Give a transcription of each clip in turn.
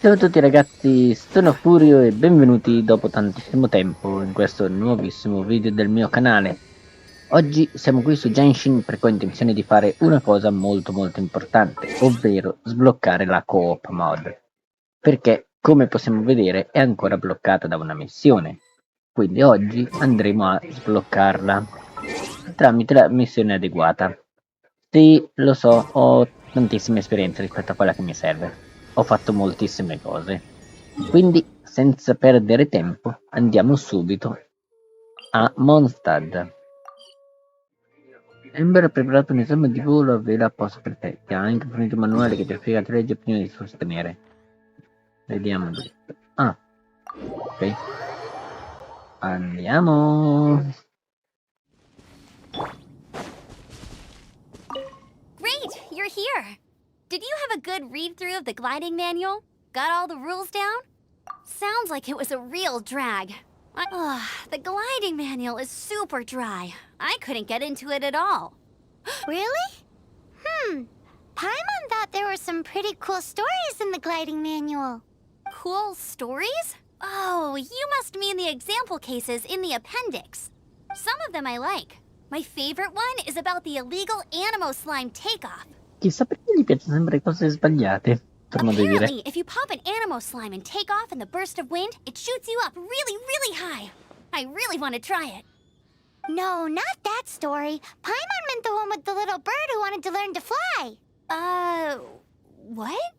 Ciao a tutti ragazzi, sono Furio e benvenuti dopo tantissimo tempo in questo nuovissimo video del mio canale. Oggi siamo qui su Genshin perché ho intenzione di fare una cosa molto importante, ovvero sbloccare la co-op mod. Perché, come possiamo vedere, è ancora bloccata da una missione. Quindi oggi andremo a sbloccarla tramite la missione adeguata. Sì, lo so, ho tantissima esperienza rispetto a quella che mi serve. Ho fatto moltissime cose. Quindi, senza perdere tempo, andiamo subito a Mondstadt. Ember ha preparato un esame di volo a vela apposta per te. Ti ha anche fornito un manuale che ti spiega le leggi prima di sostenere. Vediamo. Ah, ok. Andiamo. Great, you're here. Did you have a good read through of the gliding manual? Got all the rules down? Sounds like it was a real drag. The gliding manual is super dry. I couldn't get into it at all. Really? Paimon thought there were some pretty cool stories in the gliding manual. Cool stories? Oh, you must mean the example cases in the appendix. Some of them I like. My favorite one is about the illegal Animo slime takeoff. Chissà perché gli piace sempre cose sbagliate, per modo di dire. Apparently, if you pop an Animo slime and take off in the burst of wind, it shoots you up really high. I really want to try it. No, not that story. Paimon meant the one with the little bird who wanted to learn to fly. What?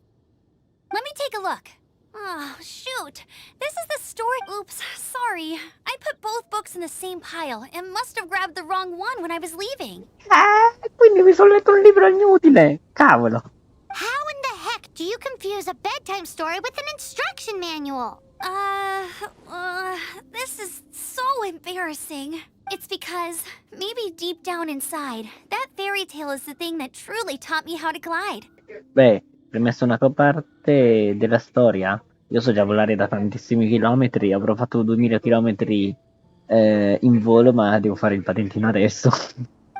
Let me take a look. Oh, shoot. This is the story. Oops, sorry. I put both books in the same pile and must have grabbed the wrong one when I was leaving. Quindi mi sono letto un libro inutile. Cavolo. How in the heck do you confuse a bedtime story with an instruction manual? This is so embarrassing. It's because, maybe deep down inside, that fairy tale is the thing that truly taught me how to glide. Beh, premesso una tua parte della storia, io so già volare da tantissimi chilometri, avrò fatto 2000 chilometri in volo, ma devo fare il patentino adesso.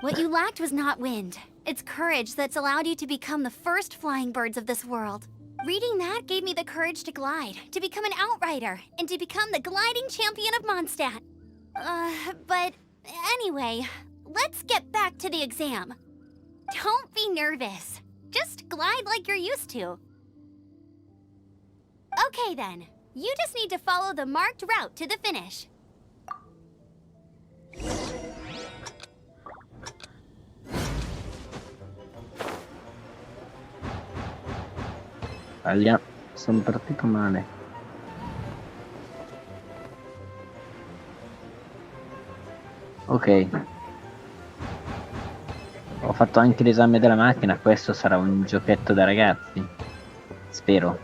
What you lacked was not wind. It's courage that's allowed you to become the first flying birds of this world. Reading that gave me the courage to glide, to become an outrider, and to become the gliding champion of Mondstadt. But anyway, let's get back to the exam. Don't be nervous. Just glide like you're used to. Okay then, you just need to follow the marked route to the finish. Taglia, sono partito male. Ok. Ho fatto anche l'esame della macchina, questo sarà un giochetto da ragazzi. Spero.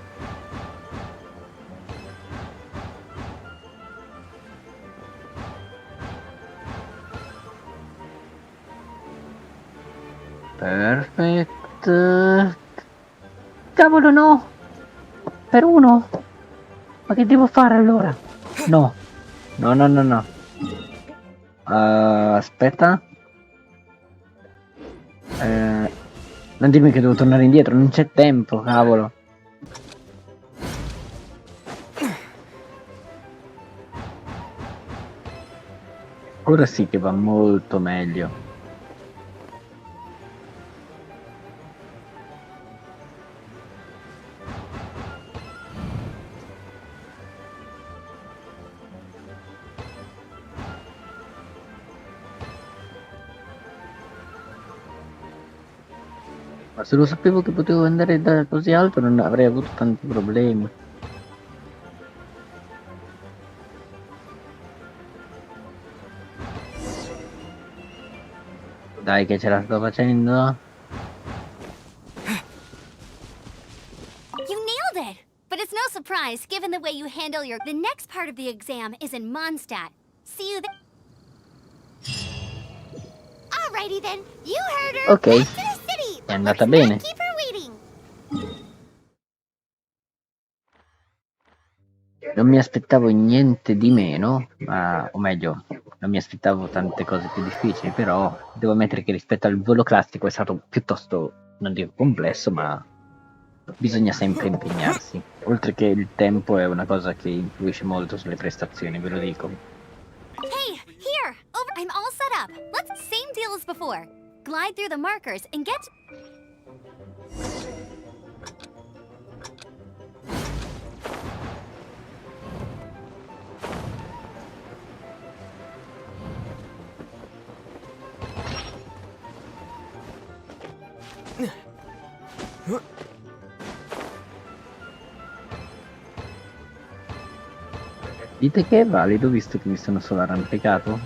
Perfetto. Cavolo no! Per uno? Ma che devo fare allora? No. No. Aspetta. Non dirmi che devo tornare indietro, non c'è tempo, cavolo. Ora sì che va molto meglio. Ma se lo sapevo che potevo andare da così alto non avrei avuto tanti problemi. Dai che ce la sto facendo. You nailed it! But it's no surprise, given the way you handle your... The next part of the exam is in Mondstadt. See you there. Alrighty then, you heard her. Ok, Back to the city. è andata Let's bene. not keep her waiting. Non mi aspettavo niente di meno, ma, o meglio, non mi aspettavo tante cose più difficili, però devo ammettere che rispetto al volo classico è stato piuttosto, non dico complesso, ma bisogna sempre impegnarsi. Oltre che il tempo è una cosa che influisce molto sulle prestazioni, ve lo dico. Hey, here! Over. I'm all set up. Let's same deal as before. Glide through the markers and get. Dite che è valido visto che mi sono solo arrampicato?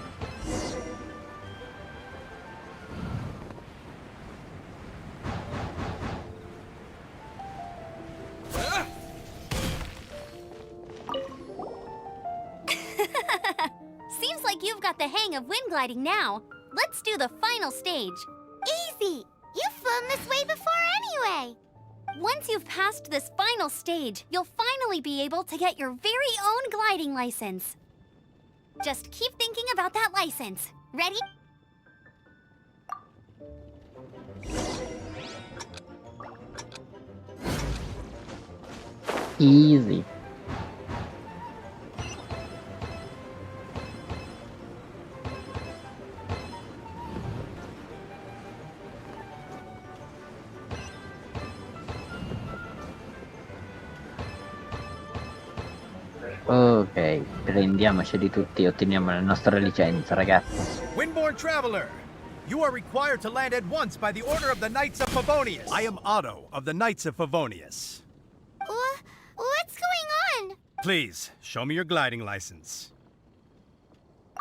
Seems like you've got the hang of wind gliding now. Let's do the final stage. Easy! You've flown this way before anyway! Once you've passed this final stage, you'll finally be able to get your very own gliding license. Just keep thinking about that license. Ready? Easy. Ok, prendiamoci di tutti e otteniamo la nostra licenza, ragazzi. Windborne Traveler, you are required to land at once by the order of the Knights of Favonius. I am Otto of the Knights of Favonius. What's going on? Please, show me your gliding license.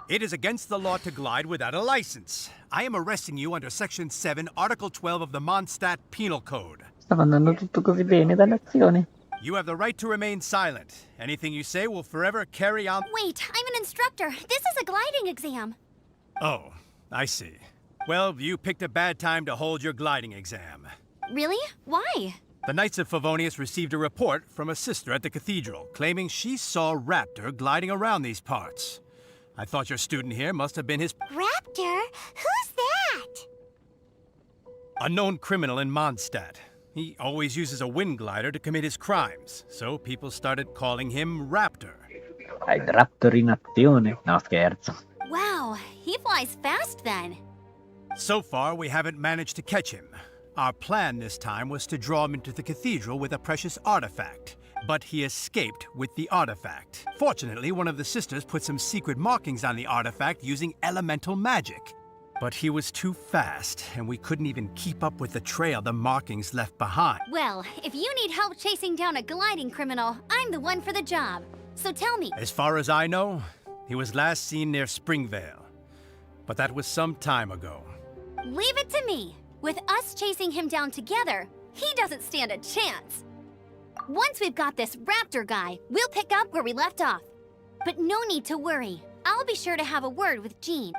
It is against the law to glide without a license. I am arresting you under Section 7, Article 12 of the Mondstadt Penal Code. Stava andando tutto così bene, dannazione. You have the right to remain silent. Anything you say will forever carry on. Wait, I'm an instructor. This is a gliding exam. Oh, I see. Well, you picked a bad time to hold your gliding exam. Really? Why? The Knights of Favonius received a report from a sister at the cathedral claiming she saw Raptor gliding around these parts. I thought your student here must have been his Raptor? Who's that? a known criminal in Mondstadt. He always uses a wind glider to commit his crimes, so people started calling him Raptor. Il Raptor in azione. No, scherzo. Wow, he flies fast then. So far, we haven't managed to catch him. Our plan this time was to draw him into the cathedral with a precious artifact, but he escaped with the artifact. Fortunately, one of the sisters put some secret markings on the artifact using elemental magic. But he was too fast, and we couldn't even keep up with the trail the markings left behind. Well, if you need help chasing down a gliding criminal, I'm the one for the job. So tell me. As far as I know, he was last seen near Springvale. But that was some time ago. Leave it to me. With us chasing him down together, he doesn't stand a chance. Once we've got this Raptor guy, we'll pick up where we left off. But no need to worry. I'll be sure to have a word with Jean.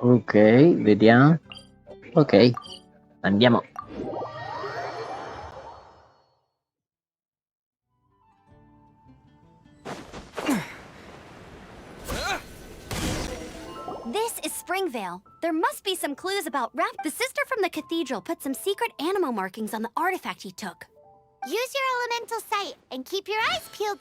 Ok, vediamo. Ok, andiamo. This is Springvale. There must be some clues about The sister from the cathedral put some secret animal markings on the artifact he took. Use your elemental sight and keep your eyes peeled.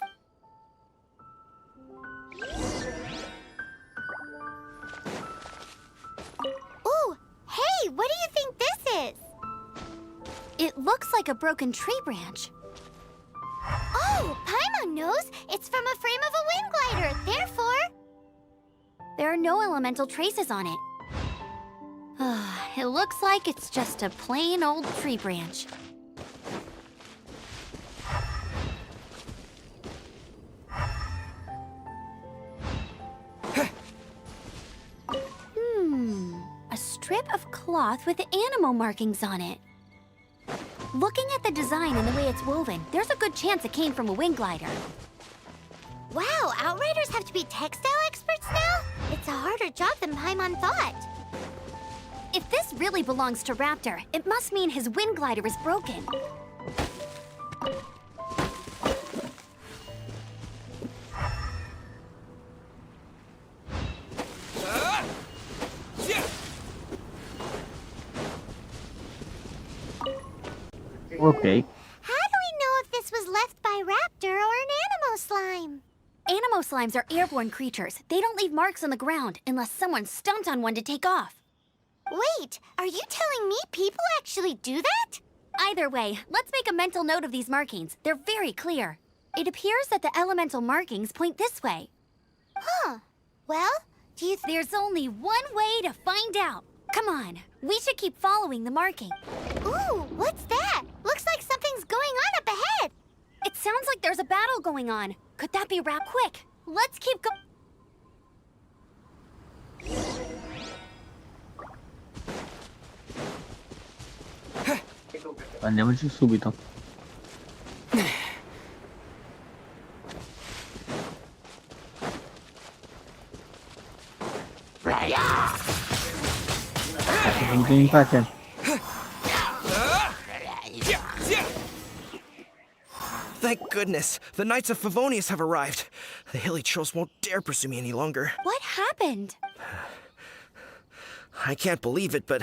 Ooh, hey, what do you think this is? It looks like a broken tree branch. Oh, Paimon knows. It's from a frame of a wind glider. Therefore, There are no elemental traces on it. It looks like it's just a plain old tree branch. A strip of cloth with animal markings on it. Looking at the design and the way it's woven, there's a good chance it came from a wind glider. wow, Outriders have to be textile experts now? It's a harder job than Paimon thought. If this really belongs to Raptor, it must mean his wind glider is broken. Ok. How do we know if this was left by Raptor or an Animo slime? Animo slimes are airborne creatures. They don't leave marks on the ground unless someone stomped on one to take off. Wait, are you telling me people actually do that? Either way, let's make a mental note of these markings. They're very clear. It appears that the elemental markings point this way. Huh. Well, do you There's only one way to find out. Come on, we should keep following the marking. Ooh, what's that? Looks like something's going on up ahead. It sounds like there's a battle going on. Could that be Quick, let's keep going. Andiamoci subito. Finito in pace. Thank goodness, the Knights of Favonius have arrived. The hilly trolls won't dare pursue me any longer. What happened? I can't believe it, but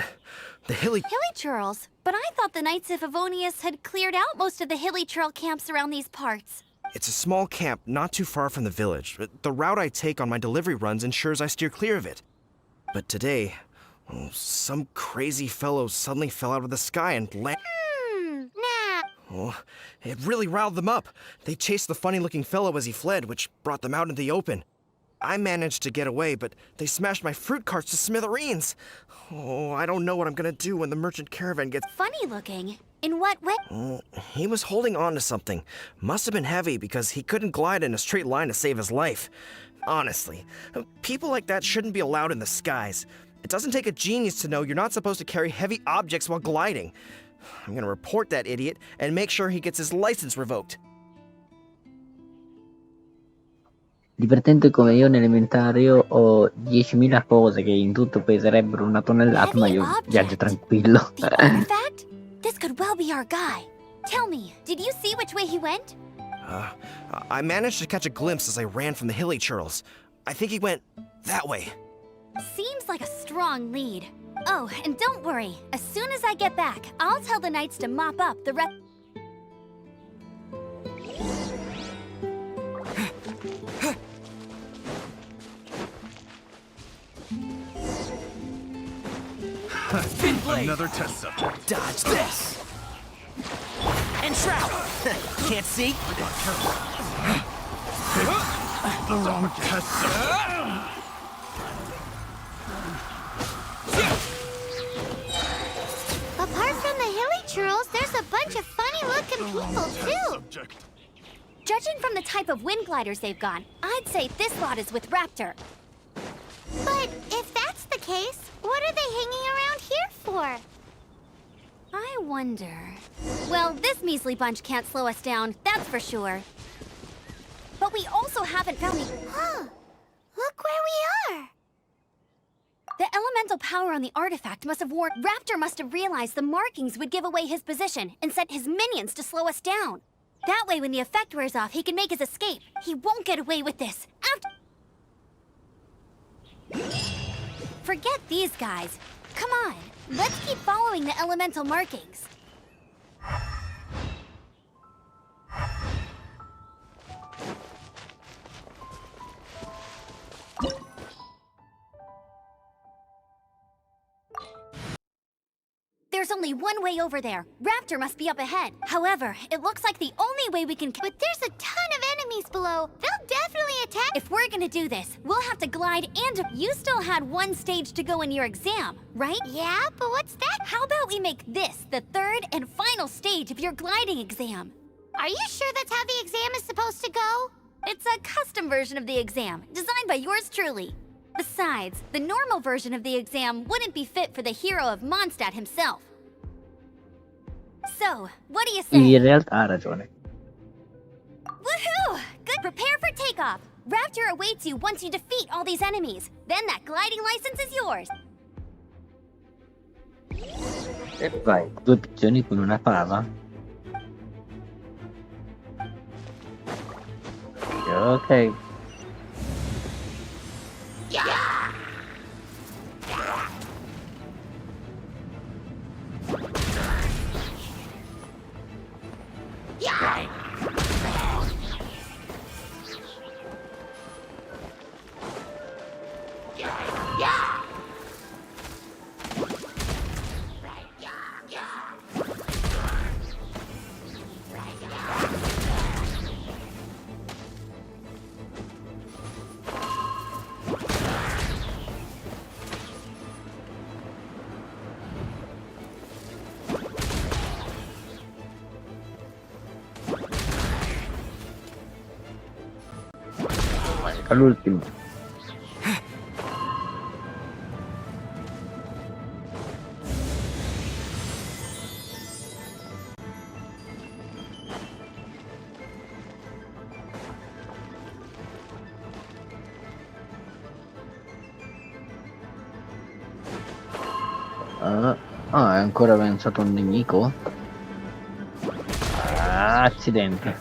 the hilly... Hilly churls? But I thought the Knights of Favonius had cleared out most of the hilly churl camps around these parts. It's a small camp not too far from the village. The route I take on my delivery runs ensures I steer clear of it. But today, some crazy fellow suddenly fell out of the sky and landed... Nah. Oh, it really riled them up. They chased the funny-looking fellow as he fled, which brought them out into the open. I managed to get away, but they smashed my fruit carts to smithereens. Oh, I don't know what I'm gonna do when the merchant caravan gets... Funny looking. In what way? He was holding on to something. Must have been heavy because he couldn't glide in a straight line to save his life. Honestly, people like that shouldn't be allowed in the skies. It doesn't take a genius to know you're not supposed to carry heavy objects while gliding. I'm gonna report that idiot and make sure he gets his license revoked. Divertente come io in elementario ho 10.000 cose che in tutto peserebbero una tonnellata, ma Heavy io object. viaggio tranquillo. The artifact? This could well be our guy. Tell me, did you see which way he went? I managed to catch a glimpse as I ran from the hilly churls. I think he went that way. Seems like a strong lead. Oh, and don't worry. As soon as I get back, I'll tell the knights to mop up the rest. Another test subject. Dodge this! And shroud! Can't see? The wrong test subject. Apart from the hilly churls, there's a bunch of funny-looking people, too. Subject. Judging from the type of wind gliders they've got, I'd say this lot is with Raptor. But if that's the case, what are they hanging around here for? I wonder... Well, this measly bunch can't slow us down, that's for sure. But we also haven't found the... Huh. Look where we are. The elemental power on the artifact must have warned... Raptor must have realized the markings would give away his position and sent his minions to slow us down. That way, when the effect wears off, he can make his escape. He won't get away with this. Forget these guys. Come on, let's keep following the elemental markings. There's only one way over there. Raptor must be up ahead. However, it looks like the only way we can... But there's a ton of enemies below. They'll definitely attack. If we're gonna do this, we'll have to glide and... You still had one stage to go in your exam, right? Yeah, but what's that? How about we make this the third and final stage of your gliding exam? Are you sure that's how the exam is supposed to go? It's a custom version of the exam, designed by yours truly. Besides, the normal version of the exam wouldn't be fit for the hero of Mondstadt himself. So, what do you say? In realtà ha ragione. Woohoo! Good. Prepare for takeoff. Raptor awaits you once you defeat all these enemies. Then that gliding license is yours. E vai, 2 piccioni con una pava. Ok. all'ultimo. È ancora avanzato un nemico? Ah, accidenti.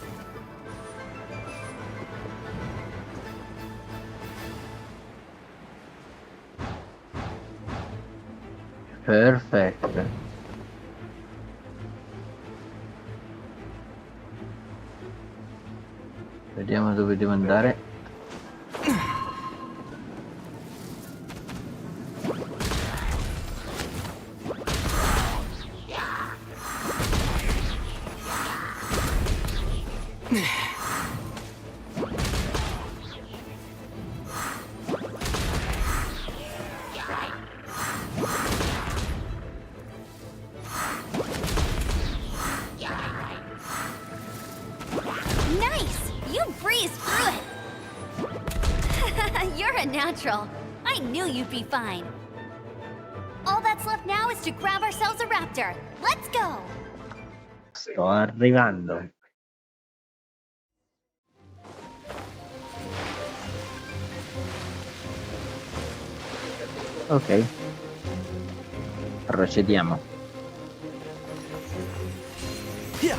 Perfetto. Vediamo dove devo andare. Nice! You breezed through it! You're a natural. I knew you'd be fine. All that's left now is to grab ourselves a raptor. Let's go! Sto arrivando. Ok. Procediamo. Yeah.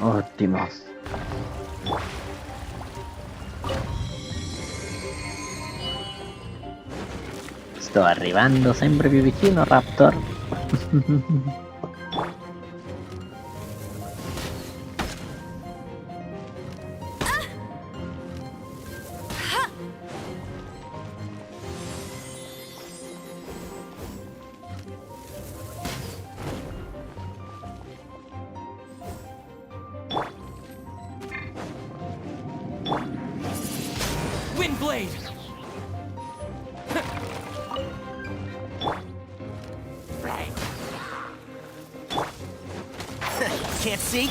Ottimo. Sto arrivando sempre più vicino, Raptor. Windblade. Can't see?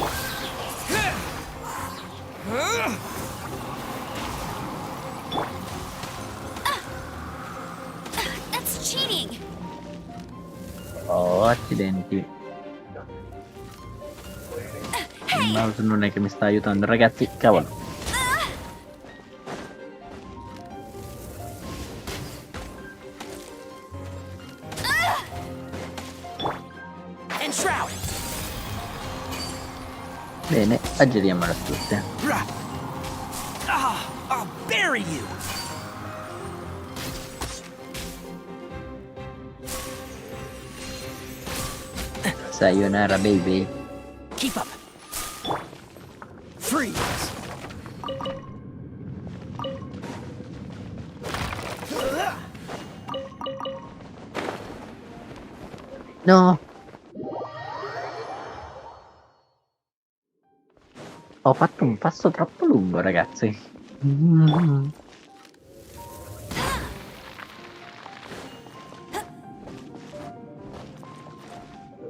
That's cheating! Oh, accidenti. Il mouse non è che mi sta aiutando, ragazzi. Cavolo. And Shroud. Bene, aggiriamo l'astuzia. I'll bury you. Sayonara, baby. Keep up. Freeze. No! Ho fatto un passo troppo lungo, ragazzi.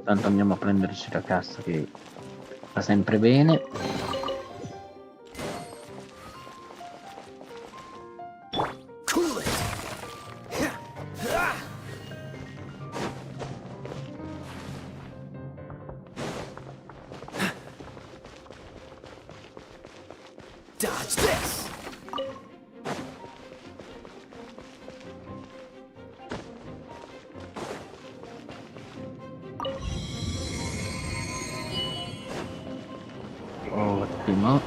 Tanto andiamo a prenderci la cassa che va sempre bene. Cool it. Dodge this. Ottimo.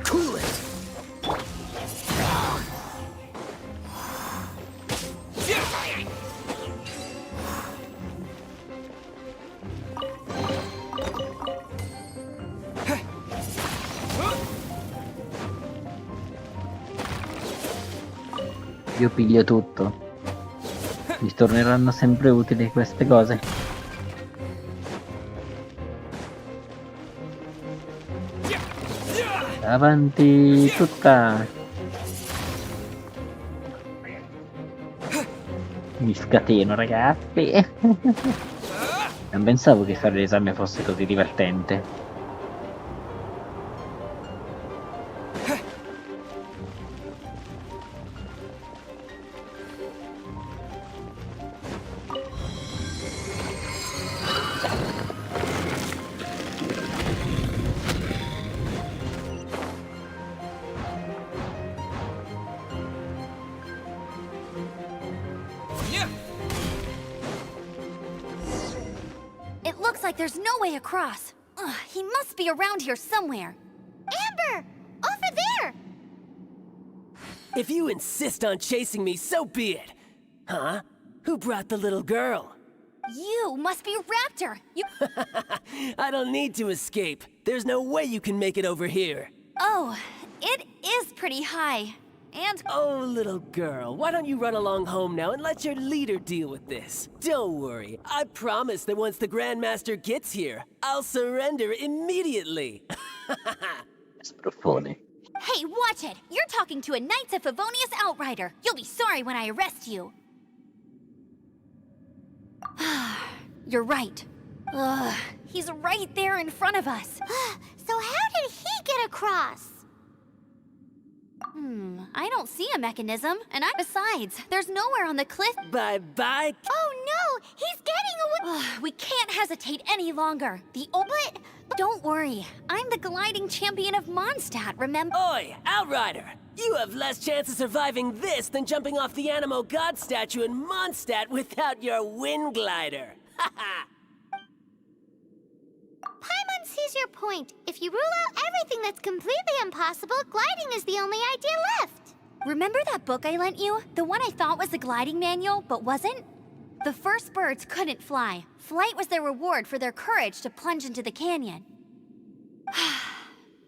Cool it. Io piglio tutto. Mi torneranno sempre utili queste cose. Avanti tutta. Mi scateno, ragazzi. Non pensavo che fare l'esame fosse così divertente. It looks like there's no way across. Ugh, he must be around here somewhere. Amber! Over there! If you insist on chasing me, so be it. Huh? Who brought the little girl? You must be Raptor. You. I don't need to escape. There's no way you can make it over here. Oh, it is pretty high. And Oh, little girl, why don't you run along home now and let your leader deal with this? Don't worry, I promise that once the Grandmaster gets here, I'll surrender immediately. Sbruffone. hey, watch it. You're talking to a Knights of Favonius outrider. You'll be sorry when I arrest you. You're right. Ugh, he's right there in front of us. So how did he get across? I don't see a mechanism, and besides, there's nowhere on the cliff. Bye-bye. Oh no! He's getting away! Ugh, we can't hesitate any longer. But don't worry. I'm the gliding champion of Mondstadt, remember? Oi, Outrider! You have less chance of surviving this than jumping off the Animo God statue in Mondstadt without your wind glider. Haha! Paimon sees your point. If you rule out everything that's completely impossible, gliding is the only idea left. Remember that book I lent you? The one I thought was the gliding manual, but wasn't? The first birds couldn't fly. Flight was their reward for their courage to plunge into the canyon.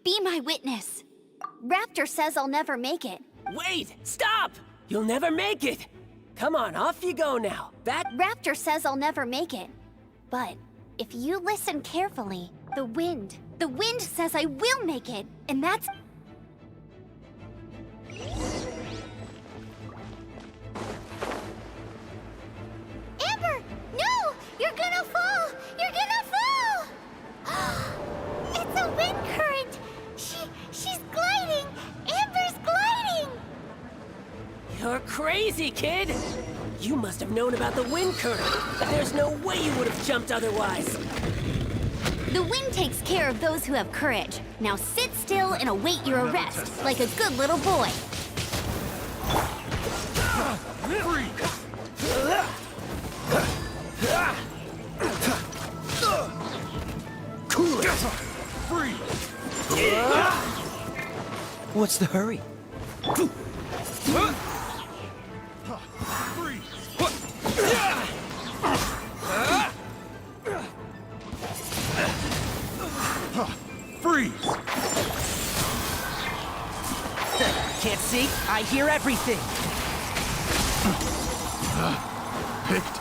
Be my witness. Raptor says I'll never make it. Wait! Stop! You'll never make it! Come on, off you go now. Raptor says I'll never make it. But if you listen carefully, the wind says I will make it, and that's... Amber! No! You're gonna fall! You're gonna fall! It's a wind current! She's gliding! Amber's gliding! You're crazy, kid! You must have known about the wind current. There's no way you would have jumped otherwise. The wind takes care of those who have courage. Now sit still and await your arrest, like a good little boy. What's the hurry? Freeze! Can't see? I hear everything. Picked.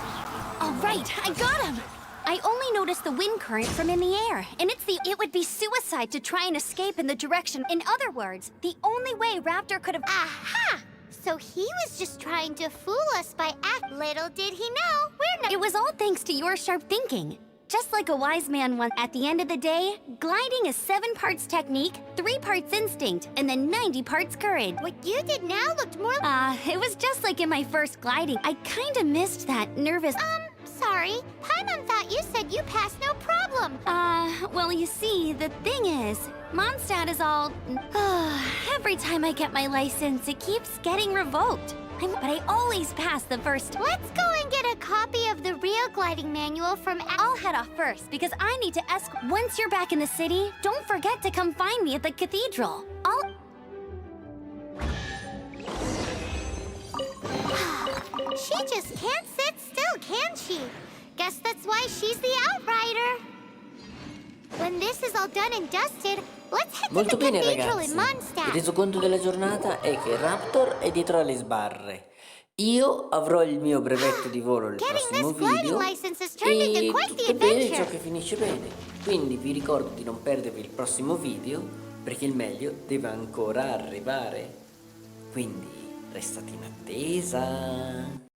All right, I got him. I only noticed the wind current from in the air, and it would be suicide to try and escape in the direction. In other words, the only way Raptor could have... Aha! So he was just trying to fool us by act. Little did he know, we're not. It was all thanks to your sharp thinking. Just like a wise man once, at the end of the day, gliding is 7 parts technique, 3 parts instinct, and then 90 parts courage. What you did now looked more It was just like in my first gliding. I kinda missed that nervous... sorry. Paimon thought you said you passed no problem. Well, you see, the thing is, Mondstadt is all... every time I get my license, it keeps getting revoked. But I always pass the first... Let's go and get a copy of the real gliding manual from... I'll head off first, because I need to Once you're back in the city, don't forget to come find me at the cathedral. She just can't sit still, can she? Guess that's why she's the outrider. When this is all done and dusted, Let's head to Molto the bene cathedral in ragazzi, Mondstadt. il resoconto della giornata è che Raptor è dietro alle sbarre. Io avrò il mio brevetto di volo nel Getting prossimo this gliding video license has turned into e quite the tutto è bene ciò adventure. che finisce bene. Quindi vi ricordo di non perdervi il prossimo video perché il meglio deve ancora arrivare. Quindi restate in attesa.